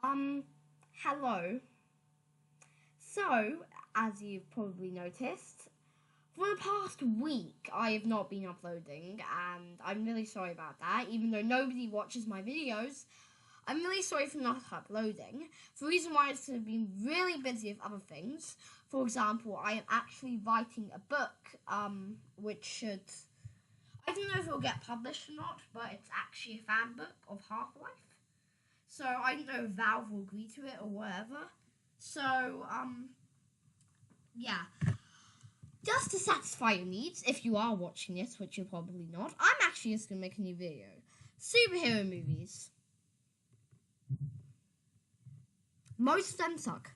Um, Hello. So, as you've probably noticed, for the past week I have not been uploading, and I'm really sorry about that. Even though nobody watches my videos, I'm really sorry for not uploading. The reason why is because I've been really busy with other things. For example, I am actually writing a book, which should... I don't know if it will get published or not, but it's actually a fan book of Half-Life. So I don't know if Valve will agree to it or whatever. So, yeah. Just to satisfy your needs, if you are watching this, which you're probably not, I'm actually just going to make a new video. Superhero movies. Most of them suck.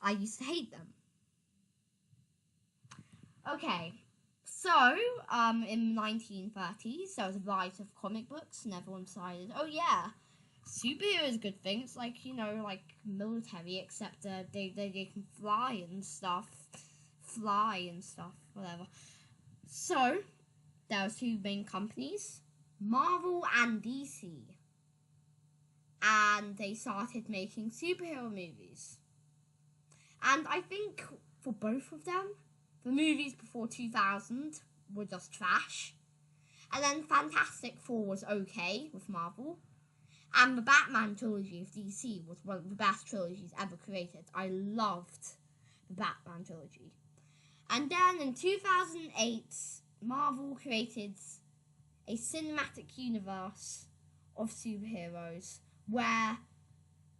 I used to hate them. Okay, so, in 1930s, there was a rise of comic books, and everyone decided, oh yeah, superheroes are good things, like, like military, except they can fly and stuff, whatever. So, there was two main companies, Marvel and DC, and they started making superhero movies. And I think for both of them, the movies before 2000 were just trash, and then Fantastic Four was okay with Marvel, and the Batman trilogy of DC was one of the best trilogies ever created. I loved the Batman trilogy. And then in 2008, Marvel created a cinematic universe of superheroes where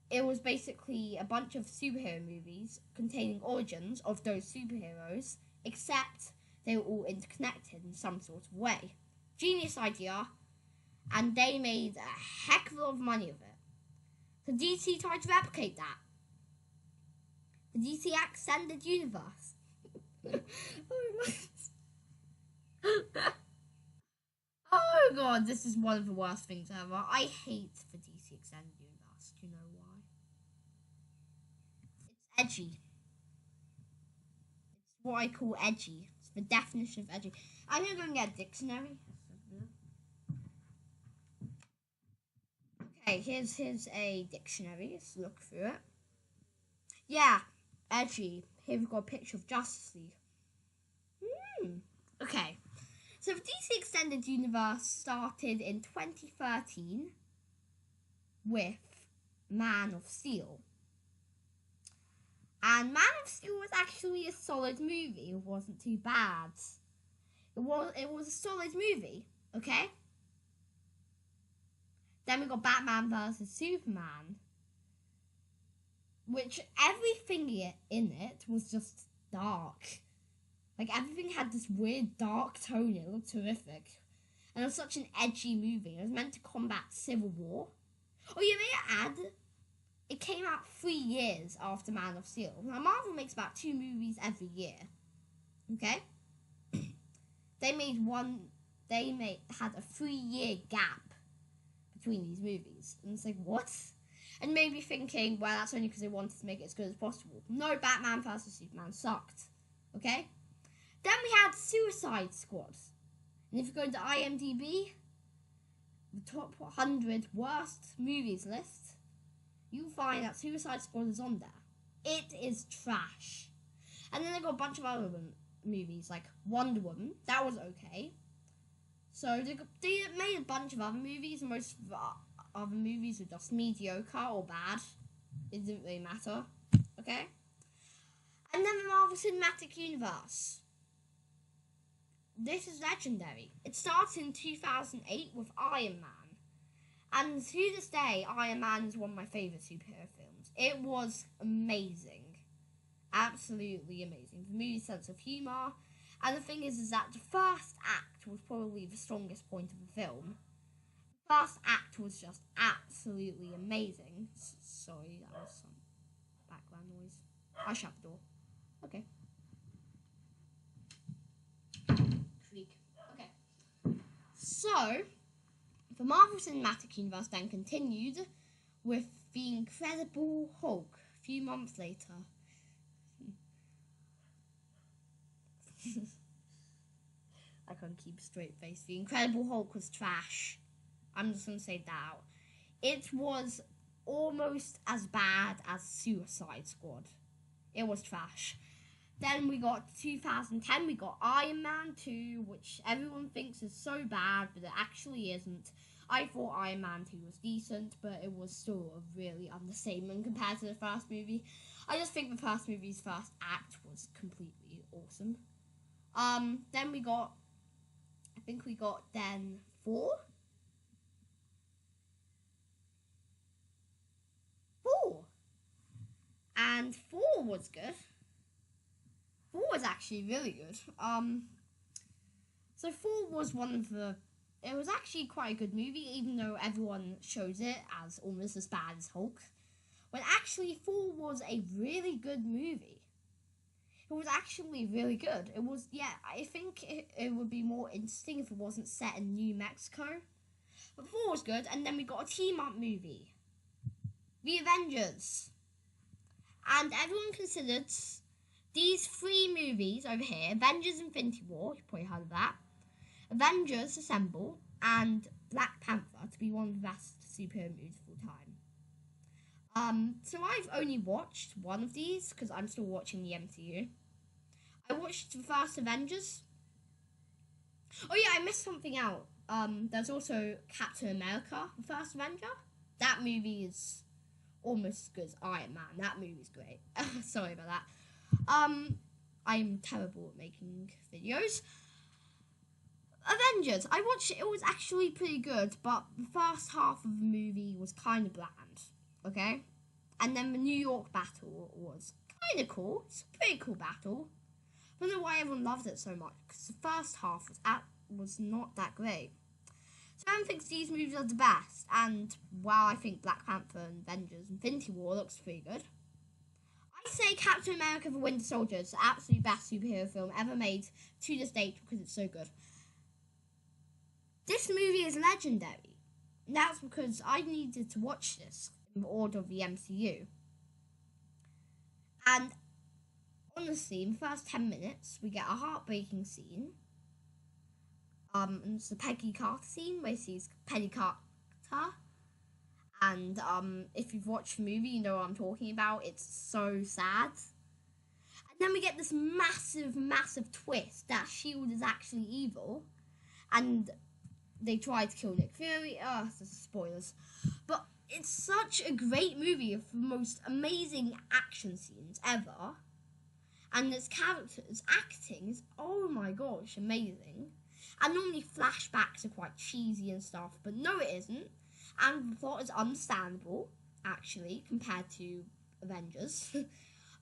it was basically a bunch of superhero movies containing origins of those superheroes, except they were all interconnected in some sort of way. Genius idea, and they made a heck of a lot of money with it. So DC tried to replicate that. The DC Extended Universe. Oh god, this is one of the worst things ever. I hate the DC Extended Universe. Do you know why? It's edgy. It's what I call edgy. It's the definition of edgy. I'm gonna go and get a dictionary. Okay, here's a dictionary. Let's look through it. Yeah, edgy. Here we've got a picture of Justice League. Okay. So the DC Extended Universe started in 2013 with Man of Steel. And Man of Steel was actually a solid movie. It wasn't too bad. It was a solid movie, okay? Then we got Batman vs Superman, which everything in it was just dark. Like, everything had this weird dark tone. It looked terrific. And it was such an edgy movie. It was meant to combat civil war. Oh, you may add, it came out 3 years after Man of Steel. Now, Marvel makes about 2 movies every year. Okay? They had a 3-year gap between these movies. And it's like, what? And maybe thinking, well, that's only because they wanted to make it as good as possible. No, Batman vs Superman sucked. Okay? Then we had Suicide Squad. And if you go to IMDb, the top 100 worst movies list, you'll find that Suicide Squad is on there. It is trash. And then they got a bunch of other movies, like Wonder Woman. That was okay. So they made a bunch of other movies, and most of the other movies were just mediocre or bad. It didn't really matter. Okay? And then the Marvel Cinematic Universe. This is legendary. It started in 2008 with Iron Man. And to this day, Iron Man is one of my favourite superhero films. It was amazing. Absolutely amazing. The movie's sense of humour. And the thing is that the first act was probably the strongest point of the film. The first act was just absolutely amazing. Sorry, that was some background noise. I shut the door. Okay. Creak. Okay. So, the Marvel Cinematic Universe then continued with The Incredible Hulk a few months later. I can't keep a straight face. The Incredible Hulk was trash. I'm just going to say that out. It was almost as bad as Suicide Squad. It was trash. Then we got 2010, we got Iron Man 2, which everyone thinks is so bad, but it actually isn't. I thought Iron Man 2 was decent, but it was still a really understatement compared to the first movie. I just think the first movie's first act was completely awesome. Then we got, I think we got then 4. 4. And 4 was good. 4 was actually really good. So 4 was one of the... It was actually quite a good movie, even though everyone shows it as almost as bad as Hulk. When actually 4 was a really good movie. It was actually really good. It was, yeah, I think it would be more interesting if it wasn't set in New Mexico. But 4 was good, and then we got a team-up movie. The Avengers. And everyone considered these 3 movies over here, Avengers Infinity War, you've probably heard of that, Avengers Assemble, and Black Panther to be one of the best superhero movies of all time. So I've only watched one of these because I'm still watching the MCU. I watched the first Avengers. Oh yeah, I missed something out. There's also Captain America, the first Avenger. That movie is almost as good as Iron Man. That movie's great. Sorry about that. I'm terrible at making videos. Avengers, I watched it. It was actually pretty good, but the first half of the movie was kind of bland. Okay, and then the New York battle was kind of cool. It's a pretty cool battle. I don't know why everyone loved it so much, because the first half was not that great. So everyone thinks these movies are the best, and while I think Black Panther and Avengers Infinity War looks pretty good, I say Captain America the Winter Soldier is the absolute best superhero film ever made to this date because it's so good. This movie is legendary. And that's because I needed to watch this in the order of the MCU. And honestly, in the first 10 minutes, we get a heartbreaking scene. And it's the Peggy Carter scene where she's Peggy Carter. And if you've watched the movie, you know what I'm talking about. It's so sad. And then we get this massive, massive twist that S.H.I.E.L.D. is actually evil. And they try to kill Nick Fury. This is spoilers. But it's such a great movie with the most amazing action scenes ever. And its characters acting is, oh my gosh, amazing. And normally flashbacks are quite cheesy and stuff, but no it isn't. And the plot is understandable, actually, compared to Avengers.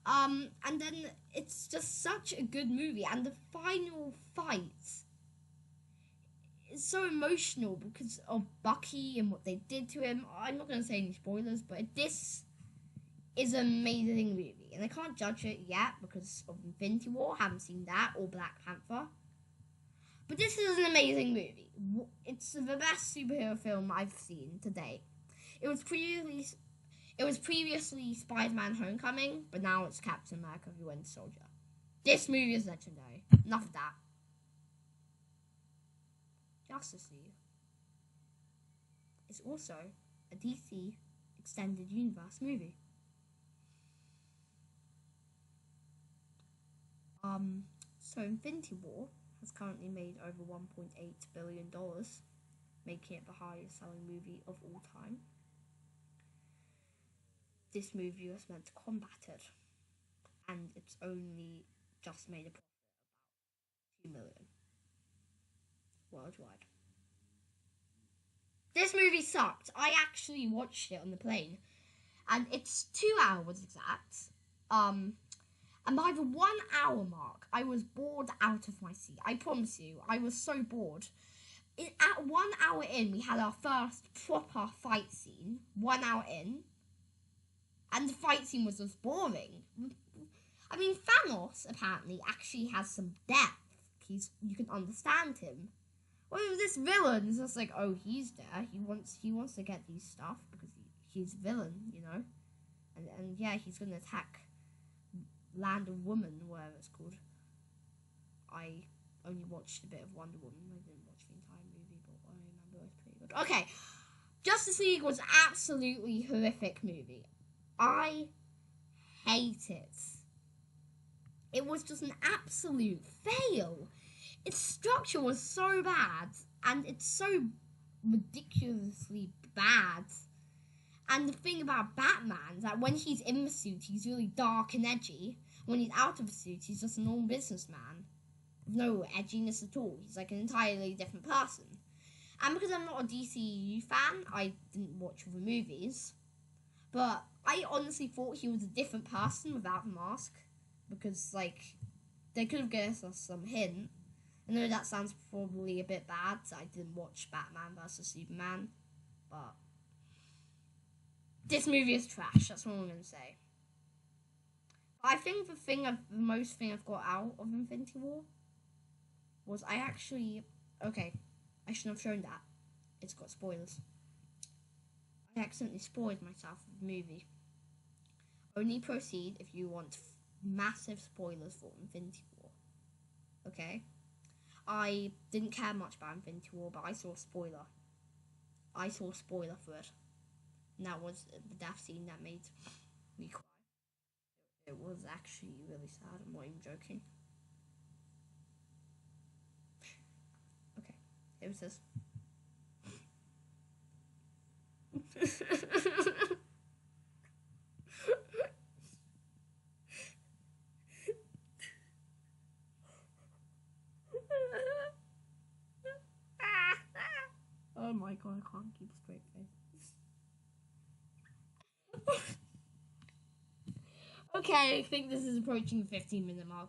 And then it's just such a good movie. And the final fight is so emotional because of Bucky and what they did to him. I'm not going to say any spoilers, but this is an amazing movie. And I can't judge it yet because of Infinity War. I haven't seen that, or Black Panther. But this is an amazing movie. It's the best superhero film I've seen to date. It was previously Spider-Man Homecoming, but now it's Captain America the Winter Soldier. This movie is legendary. Enough of that. Justice League is also a DC Extended Universe movie. So Infinity War has currently made over $1.8 billion, making it the highest selling movie of all time. This movie was meant to combat it, and it's only just made a profit of about $2 million worldwide. This movie sucked. I actually watched it on the plane, and it's 2 hours exact. And by the 1 hour mark, I was bored out of my seat. I promise you, I was so bored. At 1 hour in, we had our first proper fight scene. 1 hour in. And the fight scene was just boring. I mean, Thanos, apparently, actually has some depth. You can understand him. Well, this villain is just like, oh, he's there. He wants to get these stuff because he's a villain, you know? And yeah, he's going to attack Land of Woman, whatever it's called. I only watched a bit of Wonder Woman. I didn't watch the entire movie, but I remember it was pretty good. Okay, Justice League was absolutely horrific movie. I hate it. It was just an absolute fail. Its structure was so bad, and it's so ridiculously bad. And the thing about Batman is that when he's in the suit, he's really dark and edgy. When he's out of the suit, he's just a normal businessman with no edginess at all. He's like an entirely different person. And because I'm not a DCU fan, I didn't watch all the movies. But I honestly thought he was a different person without the mask. Because, like, they could have given us some hint. I know that sounds probably a bit bad. I didn't watch Batman vs. Superman. But this movie is trash. That's all I'm going to say. I think the most thing I've got out of Infinity War was I actually... Okay, I shouldn't have shown that. It's got spoilers. I accidentally spoiled myself with the movie. Only proceed if you want massive spoilers for Infinity War. Okay? I didn't care much about Infinity War, but I saw a spoiler. I saw a spoiler for it. And that was the death scene that made me cry. It was actually really sad. I'm not even joking. Okay, here it says. Oh my god, I can't keep a straight face. Okay, I think this is approaching the 15-minute mark.